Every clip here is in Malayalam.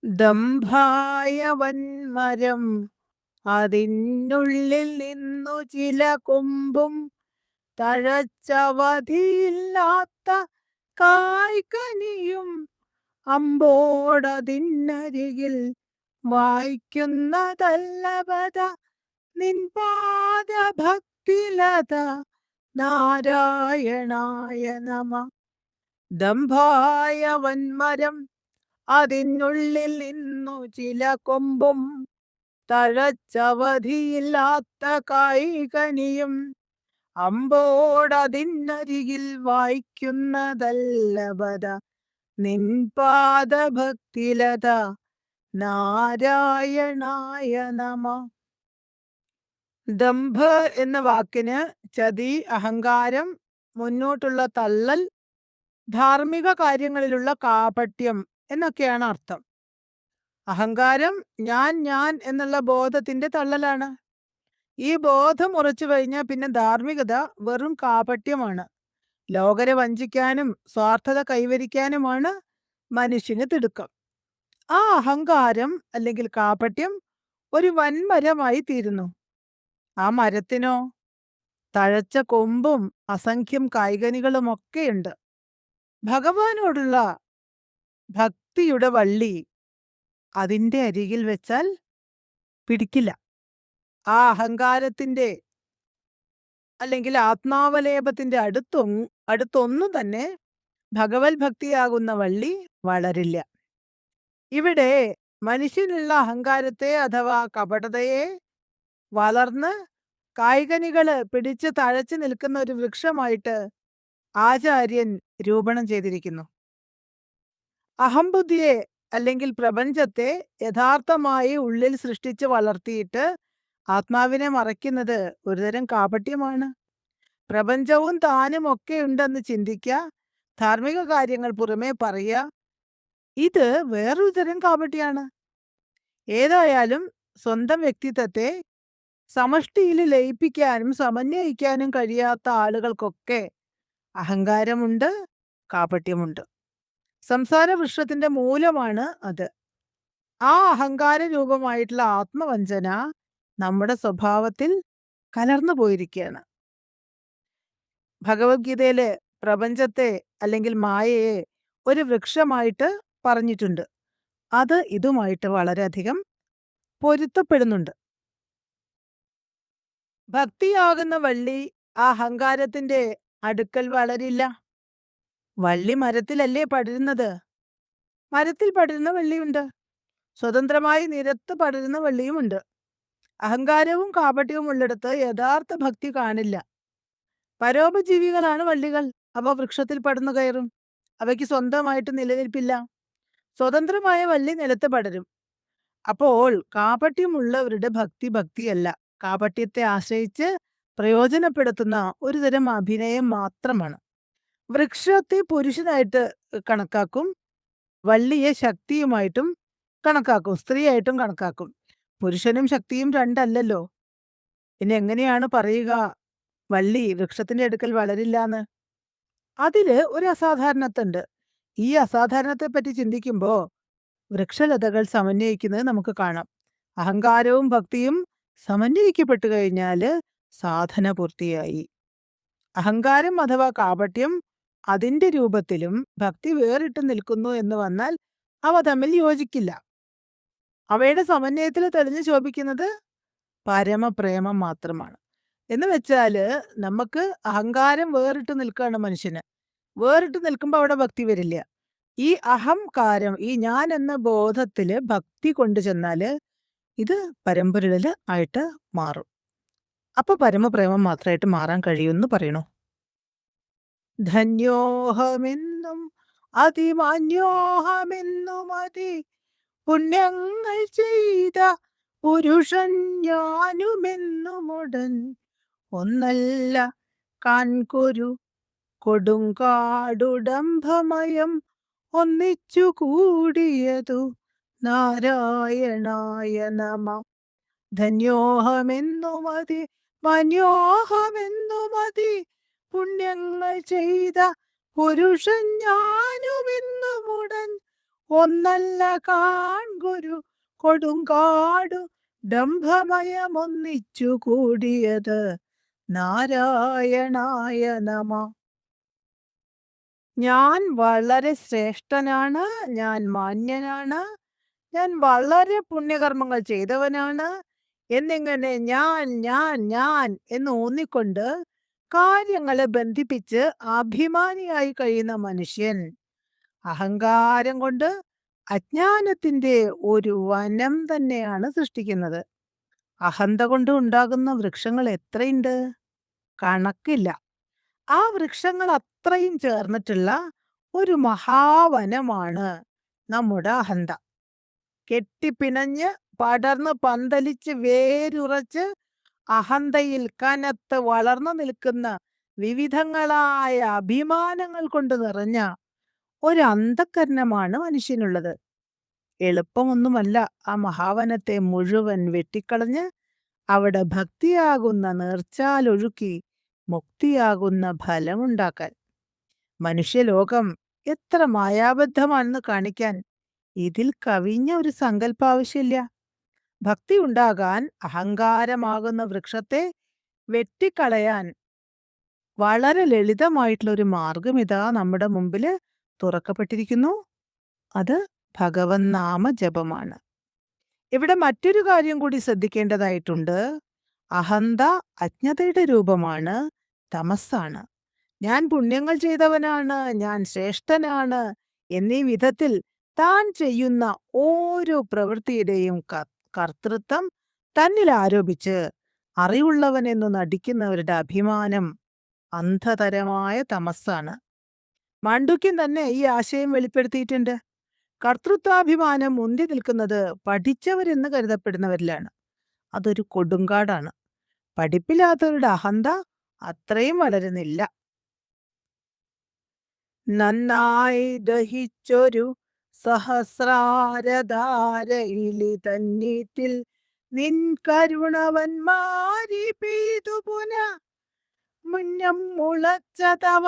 ദംഭായ വന്മരം അതിനുള്ളിൽ നിന്നു ചില കൊമ്പും തഴച്ചവധിയില്ലാത്ത കായ്കനിയും അമ്പോടതിനരികിൽ വായിക്കുന്നതല്ലവത നിൻപാദ ഭക്തിലത നാരായണായ നമ. ദംഭായ വന്മരം അതിനുള്ളിൽ നിന്നു ചില കൊമ്പും തഴച്ചവധിയില്ലാത്ത കായ്കനിയും അമ്പോടതിനരികിൽ വായിക്കുന്നതല്ലവത നിൻപാദ ഭക്തിലത നാരായണായ നമ. ദംഭ് എന്ന വാക്കിന് ചതി, അഹങ്കാരം, മുന്നോട്ടുള്ള തള്ളൽ, ധാർമ്മിക കാര്യങ്ങളിലുള്ള കാപട്യം എന്നൊക്കെയാണ് അർത്ഥം. അഹങ്കാരം ഞാൻ എന്നുള്ള ബോധത്തിന്റെ തള്ളലാണ്. ഈ ബോധം ഉറച്ചു കഴിഞ്ഞാൽ പിന്നെ ധാർമ്മികത വെറും കാപട്യമാണ്. ലോകരെ വഞ്ചിക്കാനും സ്വാർത്ഥത കൈവരിക്കാനുമാണ് മനുഷ്യന് തിടുക്കം. ആ അഹങ്കാരം അല്ലെങ്കിൽ കാപട്യം ഒരു വൻമരമായി തീരുന്നു. ആ മരത്തിനോ തഴച്ച കൊമ്പും അസംഖ്യം കായ്കനികളും ഒക്കെയുണ്ട്. ഭഗവാനോടുള്ള ഭക്തിയുടെ വള്ളി അതിന്റെ അരികിൽ വെച്ചാൽ പിടിക്കില്ല. ആ അഹങ്കാരത്തിന്റെ അല്ലെങ്കിൽ ആത്മാവലേപത്തിന്റെ അടുത്തൊന്നും തന്നെ ഭഗവത് ഭക്തിയാകുന്ന വള്ളി വളരില്ല. ഇവിടെ മനുഷ്യനുള്ള അഹങ്കാരത്തെ അഥവാ കപടതയെ വളർന്ന് കായ്കനികള് പിടിച്ച് തഴച്ചു നിൽക്കുന്ന ഒരു വൃക്ഷമായിട്ട് ആചാര്യൻ രൂപണം ചെയ്തിരിക്കുന്നു. അഹംബുദ്ധിയെ അല്ലെങ്കിൽ പ്രപഞ്ചത്തെ യഥാർത്ഥമായി ഉള്ളിൽ സൃഷ്ടിച്ച് വളർത്തിയിട്ട് ആത്മാവിനെ മറയ്ക്കുന്നത് ഒരുതരം കാപട്യമാണ്. പ്രപഞ്ചവും താനും ഒക്കെ ഉണ്ടെന്ന് ചിന്തിക്കുക, ധാർമ്മിക കാര്യങ്ങൾ പുറമേ പറയുക, ഇത് വേറൊരു തരം കാപട്യാണ്. ഏതായാലും സ്വന്തം വ്യക്തിത്വത്തെ സമഷ്ടിയിൽ ലയിപ്പിക്കാനും സമന്വയിക്കാനും കഴിയാത്ത ആളുകൾക്കൊക്കെ അഹങ്കാരമുണ്ട്, കാപട്യമുണ്ട്. സംസാര വൃക്ഷത്തിന്റെ മൂലമാണ് അത്. ആ അഹങ്കാര രൂപമായിട്ടുള്ള ആത്മവഞ്ചന നമ്മുടെ സ്വഭാവത്തിൽ കലർന്നു പോയിരിക്കുകയാണ്. ഭഗവത്ഗീതയിലെ പ്രപഞ്ചത്തെ അല്ലെങ്കിൽ മായയെ ഒരു വൃക്ഷമായിട്ട് പറഞ്ഞിട്ടുണ്ട്. അത് ഇതുമായിട്ട് വളരെയധികം പൊരുത്തപ്പെടുന്നുണ്ട്. ഭക്തിയാകുന്ന വള്ളി ആ അഹങ്കാരത്തിന്റെ അടുക്കൽ വളരില്ല. വള്ളി മരത്തിലല്ലേ പടരുന്നത്. മരത്തിൽ പടരുന്ന വള്ളിയുണ്ട്, സ്വതന്ത്രമായി നിരത്ത് പടരുന്ന വള്ളിയുമുണ്ട്. അഹങ്കാരവും കാപട്യവും ഉള്ളിടത്ത് യഥാർത്ഥ ഭക്തി കാണില്ല. പരോപജീവികളാണ് വള്ളികൾ. അവ വൃക്ഷത്തിൽ പടർന്നു കയറും. അവയ്ക്ക് സ്വന്തമായിട്ട് നിലനിൽപ്പില്ല. സ്വതന്ത്രമായ വള്ളി നിലത്ത് പടരും. അപ്പോൾ കാപട്യമുള്ളവരുടെ ഭക്തിയല്ല, കാപട്യത്തെ ആശ്രയിച്ച് പ്രയോജനപ്പെടുത്തുന്ന ഒരു തരം അഭിനയം മാത്രമാണ്. വൃക്ഷത്തെ പുരുഷനായിട്ട് കണക്കാക്കും, വള്ളിയെ ശക്തിയുമായിട്ടും കണക്കാക്കും, സ്ത്രീയായിട്ടും കണക്കാക്കും. പുരുഷനും ശക്തിയും രണ്ടല്ലല്ലോ. പിന്നെ എങ്ങനെയാണ് പറയുക വള്ളി വൃക്ഷത്തിന്റെ അടുക്കൽ വളരില്ലാന്ന്? അതില് ഒരു അസാധാരണത്തുണ്ട്. ഈ അസാധാരണത്തെ പറ്റി ചിന്തിക്കുമ്പോ വൃക്ഷലതകൾ സമന്വയിക്കുന്നത് നമുക്ക് കാണാം. അഹങ്കാരവും ഭക്തിയും സമന്വയിക്കപ്പെട്ടു കഴിഞ്ഞാല് സാധന പൂർത്തിയായി. അഹങ്കാരം അഥവാ കാപട്യം അതിന്റെ രൂപത്തിലും ഭക്തി വേറിട്ട് നിൽക്കുന്നു എന്ന് വന്നാൽ അവ തമ്മിൽ യോജിക്കില്ല. അവയുടെ സമന്വയത്തിൽ തെളിഞ്ഞു ശോഭിക്കുന്നത് പരമപ്രേമം മാത്രമാണ്. എന്ന് വെച്ചാല് നമുക്ക് അഹങ്കാരം വേറിട്ട് നിൽക്കുകയാണ് മനുഷ്യന്. വേറിട്ട് നിൽക്കുമ്പോൾ അവിടെ ഭക്തി വരില്ല. ഈ അഹംകാരം, ഈ ഞാൻ എന്ന ബോധത്തില് ഭക്തി കൊണ്ടു ചെന്നാല് ഇത് പരമ്പരയില് ആയിട്ട് മാറും. അപ്പൊ പരമപ്രേമം മാത്രമായിട്ട് മാറാൻ കഴിയുമെന്ന് പറയണു. ധന്യോഹമെന്നും അതിമാന്യോഹമെന്നും അതി പുണ്യങ്ങൾ ചെയ്ത പുരുഷൻ ഞാനുമെന്നുമുടൻ ഒന്നല്ല കാൺകൊരു കൊടുങ്കാടുടംഭമയം ഒന്നിച്ചു കൂടിയതു നാരായണായ നമ. ധന്യോഹമെന്നുമതി മനോഹമെന്നുമതി പുണ്യങ്ങൾ ചെയ്ത പുരുഷൻ ഞാനുമെന്നുമുടൻ ഒന്നല്ല കാൺകുരു കൊടുങ്കാടു ഡംഭമയമൊന്നിച്ചു കൂടിയത് നാരായണായ നമ. ഞാൻ വളരെ ശ്രേഷ്ഠനാണ്, ഞാൻ മാന്യനാണ്, ഞാൻ വളരെ പുണ്യകർമ്മങ്ങൾ ചെയ്തവനാണ് എന്നിങ്ങനെ ഞാൻ എന്ന് ഊന്നിക്കൊണ്ട് കാര്യങ്ങളെ ബന്ധിപ്പിച്ച് അഭിമാനിയായി കഴിയുന്ന മനുഷ്യൻ അഹങ്കാരം കൊണ്ട് അജ്ഞാനത്തിന്റെ ഒരു വനം തന്നെയാണ് സൃഷ്ടിക്കുന്നത്. അഹന്ത കൊണ്ട് ഉണ്ടാകുന്ന വൃക്ഷങ്ങൾ എത്രയുണ്ട്? കണക്കില്ല. ആ വൃക്ഷങ്ങൾ അത്രയും ചേർന്നിട്ടുള്ള ഒരു മഹാവനമാണ് നമ്മുടെ അഹന്ത. കെട്ടിപ്പിണഞ്ഞ് പടർന്ന് പന്തലിച്ച് വേരുറച്ച് അഹന്തയിൽ കനത്ത് വളർന്നു നിൽക്കുന്ന വിവിധങ്ങളായ അഭിമാനങ്ങൾ കൊണ്ട് നിറഞ്ഞ ഒരു അന്ധകരണമാണ് മനുഷ്യനുള്ളത്. എളുപ്പമൊന്നുമല്ല ആ മഹാവനത്തെ മുഴുവൻ വെട്ടിക്കളഞ്ഞ് അവിടെ ഭക്തിയാകുന്ന നേർച്ചാലൊഴുക്കി മുക്തിയാകുന്ന ഫലമുണ്ടാക്കാൻ. മനുഷ്യലോകം എത്ര മായാബദ്ധമാണെന്ന് കാണിക്കാൻ ഇതിൽ കവിഞ്ഞ ഒരു സങ്കല്പം ആവശ്യമില്ല. ഭക്തി ഉണ്ടാകാൻ അഹങ്കാരമാകുന്ന വൃക്ഷത്തെ വെട്ടിക്കളയാൻ വളരെ ലളിതമായിട്ടുള്ള ഒരു മാർഗം ഇതാ നമ്മുടെ മുമ്പിൽ തുറക്കപ്പെട്ടിരിക്കുന്നു. അത് ഭഗവൻ നാമ ജപമാണ്. ഇവിടെ മറ്റൊരു കാര്യം കൂടി ശ്രദ്ധിക്കേണ്ടതായിട്ടുണ്ട്. അഹന്ത അജ്ഞതയുടെ രൂപമാണ്, തമസ്സാണ്. ഞാൻ പുണ്യങ്ങൾ ചെയ്തവനാണ്, ഞാൻ ശ്രേഷ്ഠനാണ് എന്നീ വിധത്തിൽ താൻ ചെയ്യുന്ന ഓരോ പ്രവൃത്തിയുടെയും കർത്തൃത്വം തന്നിൽ ആരോപിച്ച് അറിവുള്ളവനെന്ന് നടിക്കുന്നവരുടെ അഭിമാനം അന്ധതരമായ തമസ്സാണ്. മാണ്ഡുക്യൻ തന്നെ ഈ ആശയം വെളിപ്പെടുത്തിയിട്ടുണ്ട്. കർത്തൃത്വാഭിമാനം മുന്തി നിൽക്കുന്നത് പഠിച്ചവരെന്ന് കരുതപ്പെടുന്നവരിലാണ്. അതൊരു കൊടുങ്കാടാണ്. പഠിപ്പില്ലാത്തവരുടെ അഹന്ത അത്രയും വളരുന്നില്ല. നന്നായി ദഹിച്ചൊരു സഹസ്രാരധാരയിലി തന്നീറ്റിൽ നിൻ കരുണവന്മാരി പെയ്തു പുന മുന്നം മുളച്ച തവ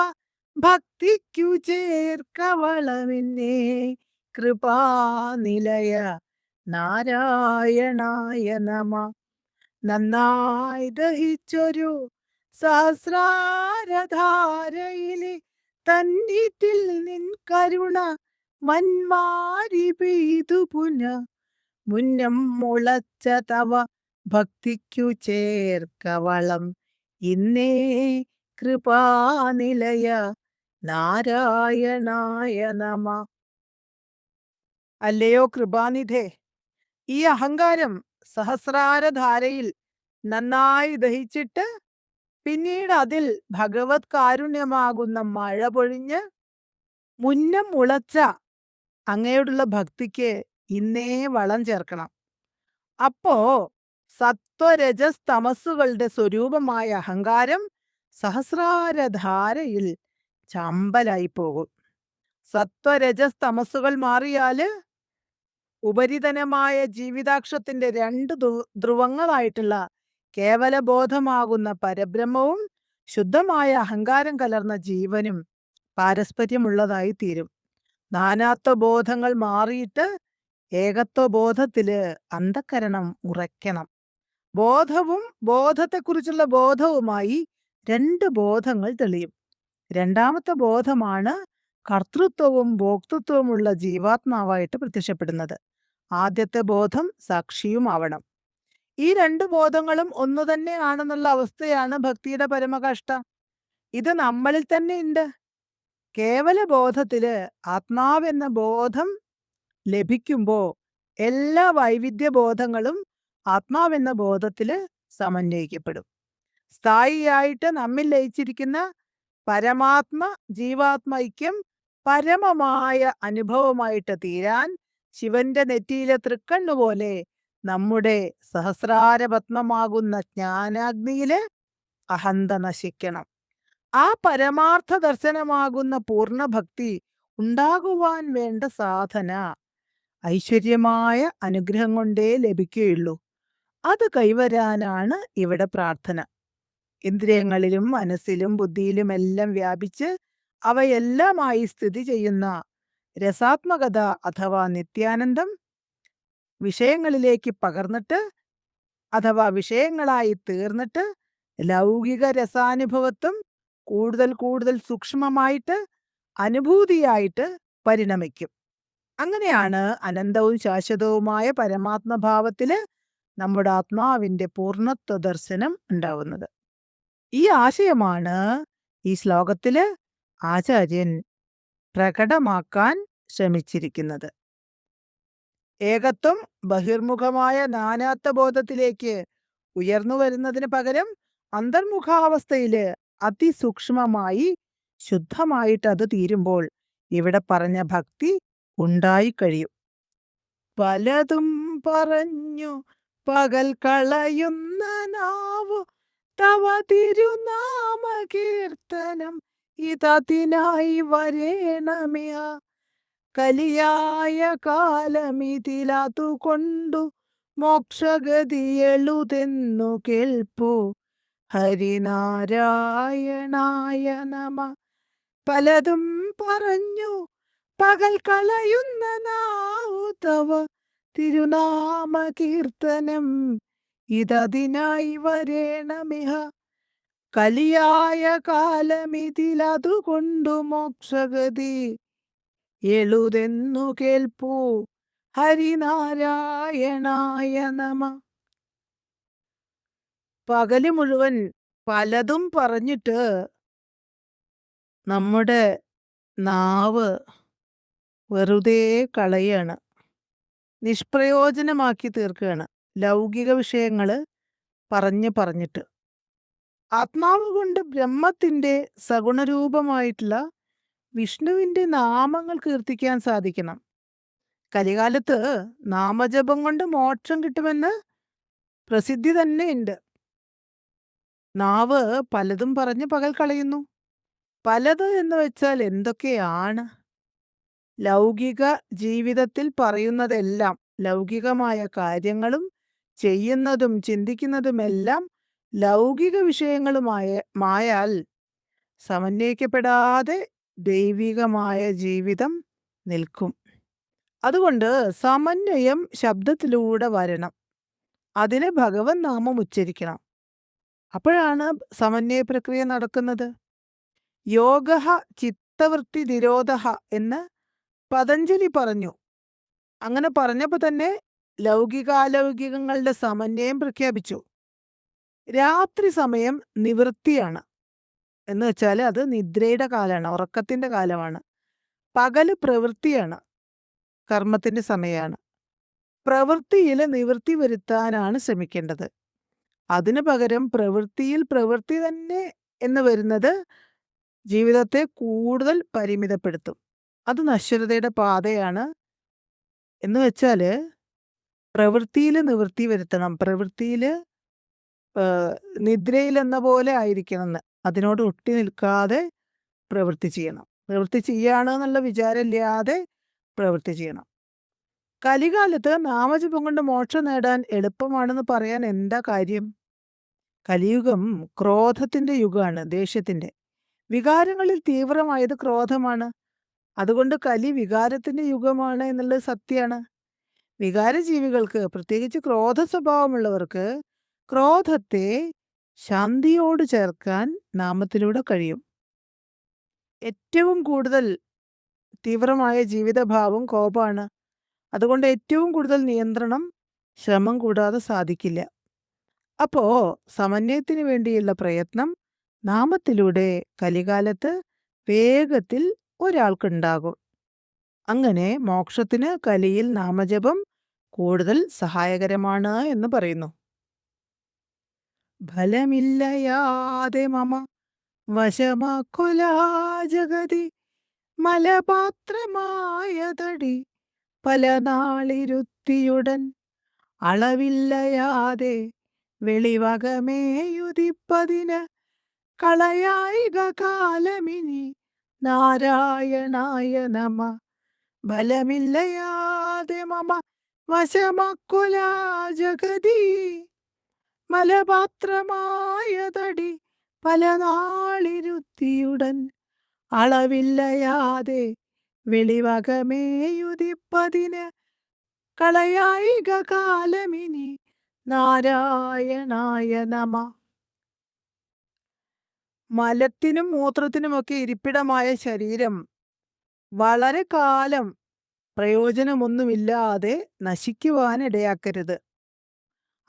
ഭക്തിക്കു ചേർക്കവളമെന്നേ കൃപാനിലയ നാരായണായ നമ. നന്നായി ദഹിച്ചൊരു സഹസ്രാരധാരയിലെ തന്നീറ്റിൽ നിൻ കരുണ മന്മാരി പെയ്തു പുന മുന്നം മുളച്ച തവ ഭക്തിക്കു ചേർക്കവളം ഇന്നേ കൃപാനിലയ നാരായണായ നമ. അല്ലയോ കൃപാനിധേ, ഈ അഹങ്കാരം സഹസ്രാരധാരയിൽ നന്നായി ദഹിച്ചിട്ട് പിന്നീട് അതിൽ ഭഗവത് കാരുണ്യമാകുന്ന മഴ പൊഴിഞ്ഞ് മുന്നം മുളച്ച അങ്ങയോടുള്ള ഭക്തിക്ക് ഇന്നേ വളം ചേർക്കണം. അപ്പോ സത്വരജസ് തമസ്സുകളുടെ സ്വരൂപമായ അഹങ്കാരം സഹസ്രാരധാരയിൽ ചമ്പലായി പോകും. സത്വരജസ് തമസ്സുകൾ മാറിയാല് ഉപരിതനമായ ജീവിതാക്ഷത്തിന്റെ രണ്ട് ധ്രുവങ്ങളായിട്ടുള്ള കേവലബോധമാകുന്ന പരബ്രഹ്മവും ശുദ്ധമായ അഹങ്കാരം കലർന്ന ജീവനും പാരസ്പര്യമുള്ളതായി തീരും. നാനാത്വബോധങ്ങൾ മാറിയിട്ട് ഏകത്വബോധത്തില് അന്ധക്കരണം ഉറയ്ക്കണം. ബോധവും ബോധത്തെക്കുറിച്ചുള്ള ബോധവുമായി രണ്ട് ബോധങ്ങൾ തെളിയും. രണ്ടാമത്തെ ബോധമാണ് കർത്തൃത്വവും ഭോക്തൃത്വവുമുള്ള ജീവാത്മാവായിട്ട് പ്രത്യക്ഷപ്പെടുന്നത്. ആദ്യത്തെ ബോധം സാക്ഷിയുമാവണം. ഈ രണ്ട് ബോധങ്ങളും ഒന്നു തന്നെയാണെന്നുള്ള അവസ്ഥയാണ് ഭക്തിയുടെ പരമകഷ്ട. ഇത് നമ്മളിൽ തന്നെ ഉണ്ട്. കേവല ബോധത്തില് ആത്മാവെന്ന ബോധം ലഭിക്കുമ്പോ എല്ലാ വൈവിധ്യ ബോധങ്ങളും ആത്മാവെന്ന ബോധത്തില് സമന്വയിക്കപ്പെടും. സ്ഥായിയായിട്ട് നമ്മിൽ ലയിച്ചിരിക്കുന്ന പരമാത്മ ജീവാത്മൈക്യം പരമമായ അനുഭവമായിട്ട് തീരാൻ ശിവന്റെ നെറ്റിയിലെ തൃക്കണ്ണുപോലെ നമ്മുടെ സഹസ്രാരപത്മമാകുന്ന ജ്ഞാനാഗ്നിയില് അഹന്ത നശിക്കണം. ആ പരമാർത്ഥ ദർശനമാകുന്ന പൂർണ്ണഭക്തി ഉണ്ടാകുവാൻ വേണ്ട സാധന ഐശ്വര്യമായ അനുഗ്രഹം കൊണ്ടേ ലഭിക്കുകയുള്ളൂ. അത് കൈവരാനാണ് ഇവിടെ പ്രാർത്ഥന. ഇന്ദ്രിയങ്ങളിലും മനസ്സിലും ബുദ്ധിയിലുമെല്ലാം വ്യാപിച്ച് അവയെല്ലാമായി സ്ഥിതി ചെയ്യുന്ന രസാത്മകത അഥവാ നിത്യാനന്ദം വിഷയങ്ങളിലേക്ക് പകർന്നിട്ട് അഥവാ വിഷയങ്ങളായി തീർന്നിട്ട് ലൗകിക രസാനുഭവത്വം കൂടുതൽ കൂടുതൽ സൂക്ഷ്മമായിട്ട് അനുഭൂതിയായിട്ട് പരിണമിക്കും. അങ്ങനെയാണ് അനന്തവും ശാശ്വതവുമായ പരമാത്മഭാവത്തില് നമ്മുടെ ആത്മാവിന്റെ പൂർണ്ണത്വ ദർശനം ഉണ്ടാവുന്നത്. ഈ ആശയമാണ് ഈ ശ്ലോകത്തില് ആചാര്യൻ പ്രകടമാക്കാൻ ശ്രമിച്ചിരിക്കുന്നത്. ഏകത്വം ബഹിർമുഖമായ നാനാത്വബോധത്തിലേക്ക് ഉയർന്നു വരുന്നതിന് പകരം അന്തർമുഖാവസ്ഥയില് അതിസൂക്ഷ്മമായി ശുദ്ധമായിട്ട് അത് തീരുമ്പോൾ ഇവിടെ പറഞ്ഞ ഭക്തി ഉണ്ടായിക്കഴിയും. പലതും പറഞ്ഞു പകൽ കളയുന്ന നാവു തവ തിരുനാമ കീർത്തനം ഇതതിനായി വരേണമേ. കലിയായ കാലമിതിലതുകൊണ്ടു മോക്ഷഗതിയെളുതെന്നു കേൾപ്പു. ഹരിനാരായണായ നമ. പലതും പറഞ്ഞു പകൽ കളയുന്ന നാവു തവ തിരുനാമ കീർത്തനം ഇതതിനായി വരേണമിഹ. കലിയായ കാലമിതിലതുകൊണ്ടു മോക്ഷഗതി എളുതെന്നു കേൾപ്പൂ. ഹരിനാരായണായ നമ. പകല് മുഴുവൻ പലതും പറഞ്ഞിട്ട് നമ്മുടെ നാവ് വെറുതെ കളയാണ്, നിഷ്പ്രയോജനമാക്കി തീർക്കുകയാണ് ലൗകിക വിഷയങ്ങള് പറഞ്ഞിട്ട്. ആത്മാവ് കൊണ്ട് ബ്രഹ്മത്തിന്റെ സഗുണരൂപമായിട്ടുള്ള വിഷ്ണുവിന്റെ നാമങ്ങൾ കീർത്തിക്കാൻ സാധിക്കണം. കലികാലത്ത് നാമജപം കൊണ്ട് മോക്ഷം കിട്ടുമെന്ന് പ്രസിദ്ധി തന്നെയുണ്ട്. നാവ് പലതും പറഞ്ഞ് പകൽ കളയുന്നു. പലത് എന്ന് വെച്ചാൽ എന്തൊക്കെയാണ്? ലൗകിക ജീവിതത്തിൽ പറയുന്നതെല്ലാം, ലൗകികമായ കാര്യങ്ങളും ചെയ്യുന്നതും ചിന്തിക്കുന്നതുമെല്ലാം ലൗകിക വിഷയങ്ങളുമായാൽ സമന്വയിക്കപ്പെടാതെ ദൈവികമായ ജീവിതം നിൽക്കും. അതുകൊണ്ട് സമന്വയം ശബ്ദത്തിലൂടെ വരണം. അതിന് ഭഗവൻ നാമം ഉച്ചരിക്കണം. അപ്പോഴാണ് സമന്വയ പ്രക്രിയ നടക്കുന്നത്. യോഗഃ ചിത്തവൃത്തി നിരോധഃ എന്ന് പതഞ്ജലി പറഞ്ഞു. അങ്ങനെ പറഞ്ഞപ്പോൾ തന്നെ ലൗകികാലൗകികങ്ങളുടെ സമന്വയം പ്രഖ്യാപിച്ചു. രാത്രി സമയം നിവൃത്തിയാണ് എന്ന് വെച്ചാൽ അത് നിദ്രയുടെ കാലമാണ്, ഉറക്കത്തിന്റെ കാലമാണ്. പകല് പ്രവൃത്തിയാണ്, കർമ്മത്തിന്റെ സമയമാണ്. പ്രവൃത്തിയിൽ നിവൃത്തി വരുത്താനാണ് ശ്രമിക്കേണ്ടത്. അതിനു പകരം പ്രവൃത്തിയിൽ പ്രവൃത്തി തന്നെ എന്ന് വരുന്നത് ജീവിതത്തെ കൂടുതൽ പരിമിതപ്പെടുത്തും. അത് നശ്വരതയുടെ പാതയാണ്. എന്ന് വെച്ചാൽ പ്രവൃത്തിയിൽ നിവൃത്തി വരുത്തണം, പ്രവൃത്തിയിൽ നിദ്രയിലെന്ന പോലെ ആയിരിക്കണമെന്ന്. അതിനോട് ഒട്ടി നിൽക്കാതെ പ്രവൃത്തി ചെയ്യണം. പ്രവൃത്തി ചെയ്യാണെന്നുള്ള വിചാരമില്ലാതെ പ്രവൃത്തി ചെയ്യണം. കലികാലത്ത് നാമജപം കൊണ്ട് മോക്ഷം നേടാൻ എളുപ്പമാണെന്ന് പറയാൻ എന്താ കാര്യം? കലിയുഗം ക്രോധത്തിന്റെ യുഗമാണ്, ദേഷ്യത്തിന്റെ. വികാരങ്ങളിൽ തീവ്രമായത് ക്രോധമാണ്. അതുകൊണ്ട് കലി വികാരത്തിന്റെ യുഗമാണ് എന്നുള്ളത് സത്യമാണ്. വികാരജീവികൾക്ക്, പ്രത്യേകിച്ച് ക്രോധ സ്വഭാവമുള്ളവർക്ക്, ക്രോധത്തെ ശാന്തിയോട് ചേർക്കാൻ നാമത്തിലൂടെ കഴിയും. ഏറ്റവും കൂടുതൽ തീവ്രമായ ജീവിതഭാവം കോപമാണ്. അതുകൊണ്ട് ഏറ്റവും കൂടുതൽ നിയന്ത്രണം ശ്രമം കൂടാതെ സാധിക്കില്ല. അപ്പോ സമന്വയത്തിന് വേണ്ടിയുള്ള പ്രയത്നം നാമത്തിലൂടെ കലികാലത്ത് വേഗത്തിൽ ഒരാൾക്കുണ്ടാകും. അങ്ങനെ മോക്ഷത്തിന് കലിയിൽ നാമജപം കൂടുതൽ സഹായകരമാണ് എന്ന് പറയുന്നു. ഫലമില്ലയാതെ മമ വശമാക്കുലാ ജഗതി മലപാത്രമായതടി പല നാളിരുത്തിയുടൻ അളവില്ലയാതെ വെളിവകമേയുതിപ്പതിന് കളയായിക കാലമിനി നാരായണായ നമ. ബലമില്ലയാതെ മമ വശമക്കുലാ ജഗതി മലപാത്രമായതടി പല നാളിരുത്തിയുടൻ അളവില്ലയാതെ വെളിവകമേയുദിപ്പതിന് കളയായിക കാലമിനി. നാരായണായ നമ. മലത്തിനും മൂത്രത്തിനുമൊക്കെ ഇരിപ്പിടമായ ശരീരം വളരെ കാലം പ്രയോജനമൊന്നുമില്ലാതെ നശിക്കുവാനിടയാക്കരുത്.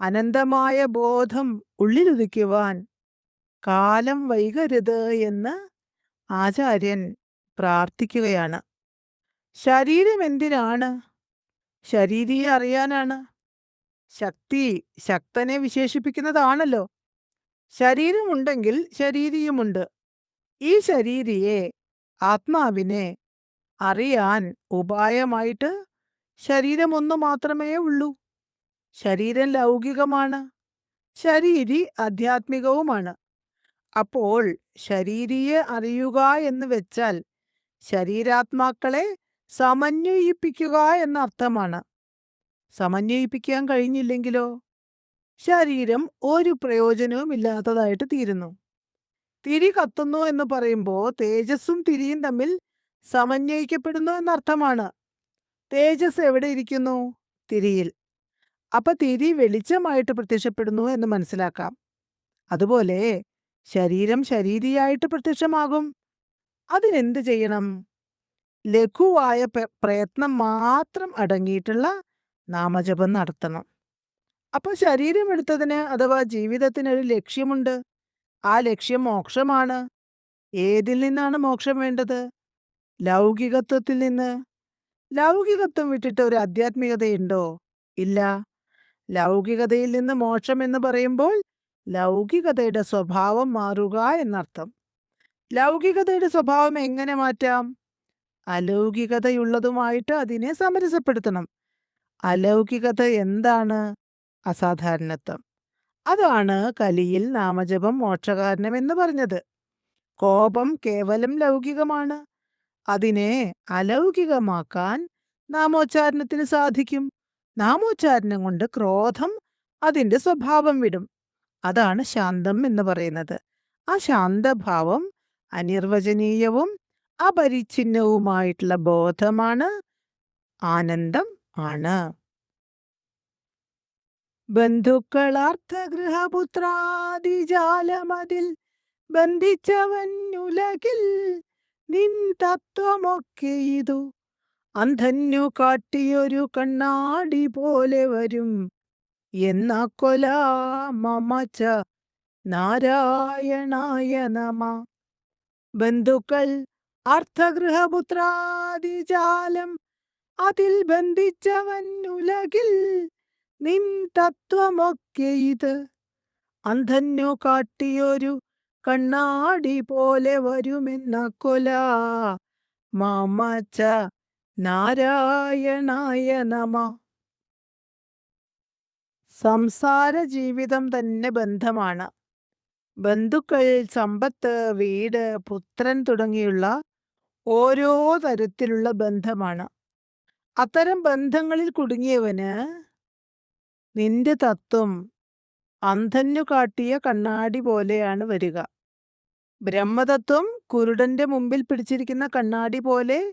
അനന്തമായ ബോധം ഉള്ളിലുദിക്കുവാൻ കാലം വൈകരുത് എന്ന് ആചാര്യൻ പ്രാർത്ഥിക്കുകയാണ്. ശരീരം എന്തിനാണ്? ശരീരിയെ അറിയാനാണ്. ശക്തി ശക്തനെ വിശേഷിപ്പിക്കുന്നതാണല്ലോ. ശരീരമുണ്ടെങ്കിൽ ശരീരിയുമുണ്ട്. ഈ ശരീരിയെ, ആത്മാവിനെ അറിയാൻ ഉപായമായിട്ട് ശരീരമൊന്നു മാത്രമേ ഉള്ളൂ. ശരീരം ലൗകികമാണ്, ശരീരി ആധ്യാത്മികവുമാണ്. അപ്പോൾ ശരീരിയെ അറിയുക എന്ന് വെച്ചാൽ ശരീരാത്മാക്കളെ സമന്വയിപ്പിക്കുക എന്നർത്ഥമാണ്. സമന്വയിപ്പിക്കാൻ കഴിഞ്ഞില്ലെങ്കിലോ ശരീരം ഒരു പ്രയോജനവും ഇല്ലാത്തതായിട്ട് തീരുന്നു. തിരി കത്തുന്നു എന്ന് പറയുമ്പോൾ തേജസ്സും തിരിയും തമ്മിൽ സമന്വയിക്കപ്പെടുന്നു എന്നർത്ഥമാണ്. തേജസ് എവിടെ ഇരിക്കുന്നു? തിരിയിൽ. അപ്പൊ തിരി വെളിച്ചമായിട്ട് പ്രത്യക്ഷപ്പെടുന്നു എന്ന് മനസ്സിലാക്കാം. അതുപോലെ ശരീരം ശരീരിയായിട്ട് പ്രത്യക്ഷമാകും. അതിനെന്ത് ചെയ്യണം? ലഘുവായ പ്രയത്നം മാത്രം അടങ്ങിയിട്ടുള്ള നാമജപം നടത്തണം. അപ്പൊ ശരീരം എടുത്തതിന് അഥവാ ജീവിതത്തിനൊരു ലക്ഷ്യമുണ്ട്. ആ ലക്ഷ്യം മോക്ഷമാണ്. ഏതിൽ നിന്നാണ് മോക്ഷം വേണ്ടത്? ലൗകികത്വത്തിൽ നിന്ന്. ലൗകികത്വം വിട്ടിട്ട് ഒരു ആധ്യാത്മികതയുണ്ടോ? ഇല്ല. ലൗകികതയിൽ നിന്ന് മോക്ഷം എന്ന് പറയുമ്പോൾ ലൗകികതയുടെ സ്വഭാവം മാറുക എന്നർത്ഥം. ലൗകികതയുടെ സ്വഭാവം എങ്ങനെ മാറ്റാം? അലൗകികതയുള്ളതുമായിട്ട് അതിനെ സമരസപ്പെടുത്തണം. അലൗകികത എന്താണ്? അസാധാരണത്വം. അതാണ് കലിയിൽ നാമജപം മോക്ഷകാരണം എന്ന് പറഞ്ഞത്. കോപം കേവലം ലൗകികമാണ്. അതിനെ അലൗകികമാക്കാൻ നാമോച്ചാരണത്തിന് സാധിക്കും. നാമോച്ചാരണം കൊണ്ട് ക്രോധം അതിൻ്റെ സ്വഭാവം വിടും. അതാണ് ശാന്തം എന്ന് പറയുന്നത്. ആ ശാന്തഭാവം അനിർവചനീയവും അപരിച്ഛിന്നവുമായിട്ടുള്ള ബോധമാണ്, ആനന്ദം ആണ്. ബന്ധുക്കളാർത്ഥഗൃഹപുത്രാദിജാലമതിൽ ബന്ധിച്ചവനുലകിൽ നിൻ തത്വമൊക്കെ ഇതു അന്ധന്യു കാട്ടിയൊരു കണ്ണാടി പോലെ വരും എന്നാ കൊല മമച നാരായണായ നമ. ബന്ധുക്കൾ അർത്ഥഗൃഹപുത്രാദിജാലം അതിൽ ബന്ധിച്ചവനുലകിൽ നിൻ തത്വമൊക്കെ ഇത് അന്ധന്യു കാട്ടിയൊരു കണ്ണാടി പോലെ വരുമെന്ന കൊല മമച നാരായണായ നമ. സംസാര ജീവിതം തന്നെ ബന്ധമാണ്. ബന്ധുക്കൾ, സമ്പത്ത്, വീട്, പുത്രൻ തുടങ്ങിയുള്ള ഓരോ തരത്തിലുള്ള ബന്ധമാണ്. അത്തരം ബന്ധങ്ങളിൽ കുടുങ്ങിയവന് നിന്റെ തത്വം അന്ധന്യു കാട്ടിയ കണ്ണാടി പോലെയാണ് വരിക. ബ്രഹ്മതത്വം കുരുടന്റെ മുമ്പിൽ പിടിച്ചിരിക്കുന്ന കണ്ണാടി പോലെ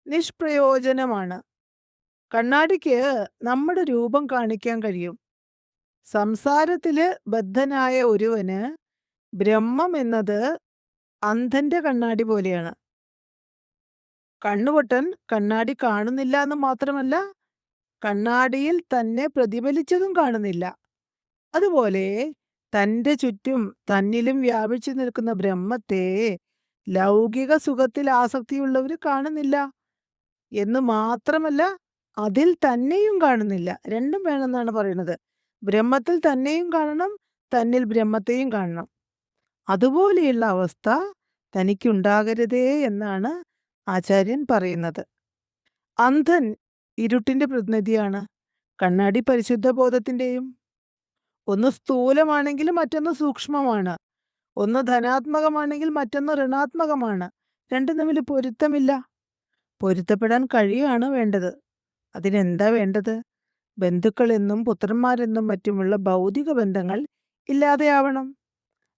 നിഷ്പ്രയോജനമാണ്. കണ്ണാടിക്ക് നമ്മുടെ രൂപം കാണിക്കാൻ കഴിയും. സംസാരത്തില് ബദ്ധനായ ഒരുവന് ബ്രഹ്മം എന്നത് അന്ധന്റെ കണ്ണാടി പോലെയാണ്. കണ്ണുപൊട്ടൻ കണ്ണാടി കാണുന്നില്ല എന്ന് മാത്രമല്ല, കണ്ണാടിയിൽ തന്നെ പ്രതിഫലിച്ചതും കാണുന്നില്ല. അതുപോലെ തൻ്റെ ചുറ്റും തന്നിലും വ്യാപിച്ചു നിൽക്കുന്ന ബ്രഹ്മത്തെ ലൗകിക സുഖത്തിൽ ആസക്തിയുള്ളവർ കാണുന്നില്ല എന്ന് മാത്രമല്ല, അതിൽ തന്നെയും കാണുന്നില്ല. രണ്ടും വേണമെന്നാണ് പറയുന്നത്. ബ്രഹ്മത്തിൽ തന്നെയും കാണണം, തന്നിൽ ബ്രഹ്മത്തെയും കാണണം. അതുപോലെയുള്ള അവസ്ഥ തനിക്കുണ്ടാകരുതേ എന്നാണ് ആചാര്യൻ പറയുന്നത്. അന്ധൻ ഇരുട്ടിന്റെ പ്രതിനിധിയാണ്, കണ്ണാടി പരിശുദ്ധ ബോധത്തിന്റെയും. ഒന്ന് സ്ഥൂലമാണെങ്കിൽ മറ്റൊന്ന് സൂക്ഷ്മമാണ്. ഒന്ന് ധനാത്മകമാണെങ്കിൽ മറ്റൊന്ന് ഋണാത്മകമാണ്. രണ്ടും തമ്മിൽ പൊരുത്തമില്ല. പൊരുത്തപ്പെടാൻ കഴിയുകയാണ് വേണ്ടത്. അതിനെന്താ വേണ്ടത്? ബന്ധുക്കളെന്നും പുത്രന്മാരെന്നും മറ്റുമുള്ള ഭൗതിക ബന്ധങ്ങൾ ഇല്ലാതെയാവണം.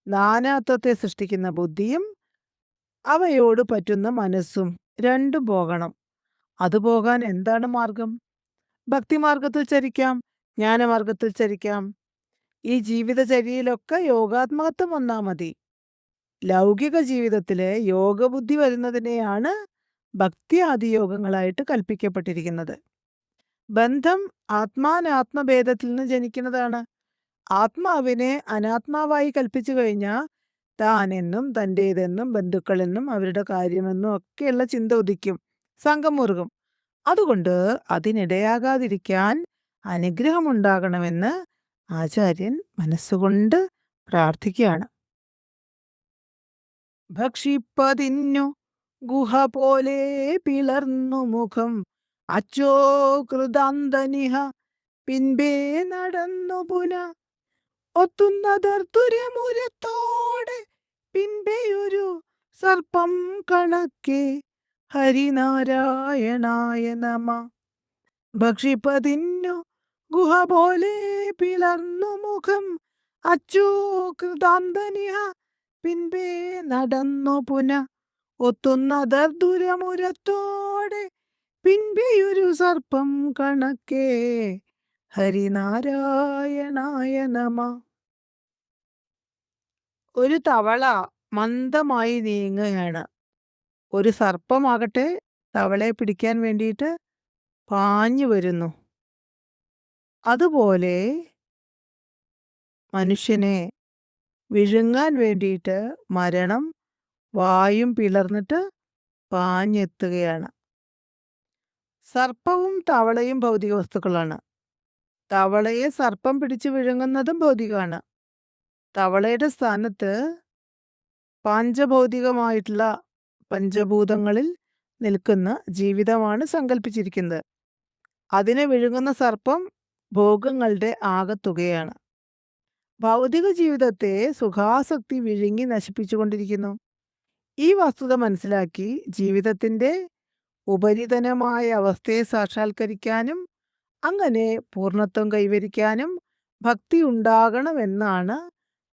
നാനാത്വത്തെ സൃഷ്ടിക്കുന്ന ബുദ്ധിയും അവയോട് പറ്റുന്ന മനസ്സും രണ്ടും പോകണം. അത് പോകാൻ എന്താണ് മാർഗം? ഭക്തിമാർഗത്തിൽ ചരിക്കാം, ജ്ഞാനമാർഗത്തിൽ ചരിക്കാം. ഈ ജീവിതചര്യയിലൊക്കെ യോഗാത്മകത്വം വന്നാ മതി. ലൗകിക ജീവിതത്തിലെ യോഗബുദ്ധി വരുന്നതിനെയാണ് ഭക്തി ആദി യോഗങ്ങളായിട്ട് കൽപ്പിക്കപ്പെട്ടിരിക്കുന്നത്. ബന്ധം ആത്മാനാത്മഭേദത്തിൽ നിന്ന് ജനിക്കുന്നതാണ്. ആത്മാവിനെ അനാത്മാവായി കൽപ്പിച്ചു കഴിഞ്ഞാൽ താനെന്നും തൻ്റേതെന്നും ബന്ധുക്കളെന്നും അവരുടെ കാര്യമെന്നും ഒക്കെയുള്ള ചിന്ത ഉദിക്കും, സംഘം മുറുകും. അതുകൊണ്ട് അതിനിടയാകാതിരിക്കാൻ അനുഗ്രഹമുണ്ടാകണമെന്ന് ആചാര്യൻ മനസ്സുകൊണ്ട് പ്രാർത്ഥിക്കുകയാണ്. ഭക്ഷിപ്പതിന്നു ഗുഹ പോലെ പിളർന്നു മുഖം അച്ചോ കൃതാന്തനിഹ പിൻപേ നടന്നു പുന ഒത്തുന്നതർത്തുരമുരത്തോടെ പിൻപെയൊരു സർപ്പം കണക്കെ ഹരിനാരായണായ നമ. ഭക്ഷിപ്പതിന്നു ഗുഹ പോലെ പിളർന്നു മുഖം അച്ചോ കൃതാന്തനിഹ പിൻപേ നടന്നു പുന ഒത്തുന്നതർദുരമുരത്തോടെ പിൻപെയൊരു സർപ്പം കണക്കെ ഹരിനാരായണായ നമ. ഒരു തവള മന്ദമായി നീങ്ങുകയാണ്. ഒരു സർപ്പമാകട്ടെ തവളയെ പിടിക്കാൻ വേണ്ടിയിട്ട് പാഞ്ഞു വരുന്നു. അതുപോലെ മനുഷ്യനെ വിഴുങ്ങാൻ വേണ്ടിയിട്ട് മരണം വായും പിളർന്നിട്ട് പാഞ്ഞെത്തുകയാണ്. സർപ്പവും തവളയും ഭൗതിക വസ്തുക്കളാണ്. തവളയെ സർപ്പം പിടിച്ച് വിഴുങ്ങുന്നതും ഭൗതികമാണ്. തവളയുടെ സ്ഥാനത്ത് പാഞ്ചഭൗതികമായിട്ടുള്ള പഞ്ചഭൂതങ്ങളിൽ നിൽക്കുന്ന ജീവിതമാണ് സങ്കല്പിച്ചിരിക്കുന്നത്. അതിനെ വിഴുങ്ങുന്ന സർപ്പം ഭോഗങ്ങളുടെ ആകത്തുകയാണ്. ഭൗതിക ജീവിതത്തെ സുഖാസക്തി വിഴുങ്ങി നശിപ്പിച്ചുകൊണ്ടിരിക്കുന്നു. ഈ വസ്തുത മനസ്സിലാക്കി ജീവിതത്തിൻ്റെ ഉപരിതനമായ അവസ്ഥയെ സാക്ഷാത്കരിക്കാനും അങ്ങനെ പൂർണ്ണത്വം കൈവരിക്കാനും ഭക്തി ഉണ്ടാകണമെന്നാണ്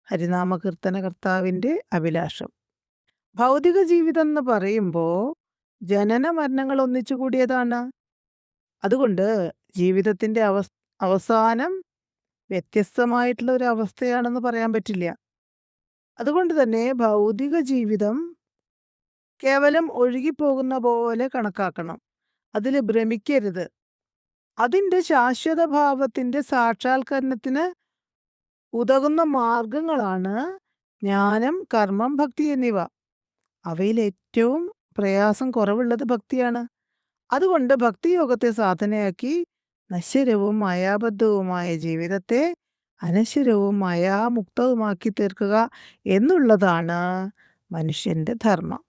ഹരിനാമകീർത്തന കർത്താവിൻ്റെ അഭിലാഷം. ഭൗതിക ജീവിതം എന്ന് പറയുമ്പോൾ ജനന മരണങ്ങൾ ഒന്നിച്ചു കൂടിയതാണ്. അതുകൊണ്ട് ജീവിതത്തിൻ്റെ അവസാനം വ്യത്യസ്തമായിട്ടുള്ള ഒരു അവസ്ഥയാണെന്ന് പറയാൻ പറ്റില്ല. അതുകൊണ്ട് തന്നെ ഭൗതിക ജീവിതം കേവലം ഒഴുകിപ്പോകുന്ന പോലെ കണക്കാക്കണം. അതിൽ ഭ്രമിക്കരുത്. അതിൻ്റെ ശാശ്വത ഭാവത്തിൻ്റെ സാക്ഷാത്കരണത്തിന് ഉതകുന്ന മാർഗങ്ങളാണ് ജ്ഞാനം, കർമ്മം, ഭക്തി എന്നിവ. അവയിൽ ഏറ്റവും പ്രയാസം കുറവുള്ളത് ഭക്തിയാണ്. അതുകൊണ്ട് ഭക്തിയോഗത്തെ സാധനയാക്കി നശ്വരവും മായാബദ്ധവുമായ ജീവിതത്തെ അനശ്വരവും മായാമുക്തവുമാക്കി തീർക്കുക എന്നുള്ളതാണ് മനുഷ്യൻ്റെ ധർമ്മം.